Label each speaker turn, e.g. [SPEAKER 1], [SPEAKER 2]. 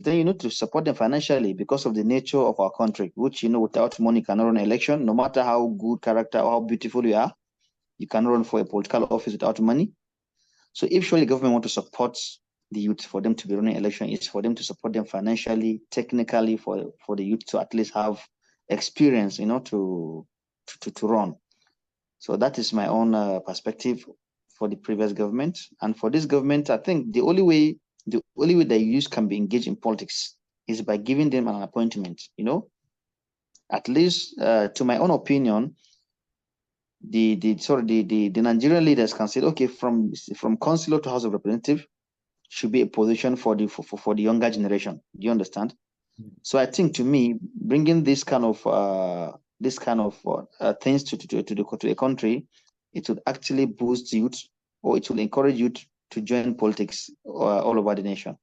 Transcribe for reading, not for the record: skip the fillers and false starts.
[SPEAKER 1] then you need to support them financially because of the nature of our country, which, without money, you cannot run an election. No matter how good character or how beautiful you are, you cannot run for a political office without money. So if surely the government want to support the youth for them to be running election, it's for them to support them financially, technically, for the youth to at least have experience, to run. So that is my own perspective for the previous government. And for this government, I think the only way the youth can be engaged in politics is by giving them an appointment. At least to my own opinion, the Nigerian leaders can say, okay, from councillor to House of Representative should be a position for the younger generation. Do you understand? So I think, to me, bringing this kind of things to a country, it would actually boost youth, or it will encourage youth to join politics all over the nation.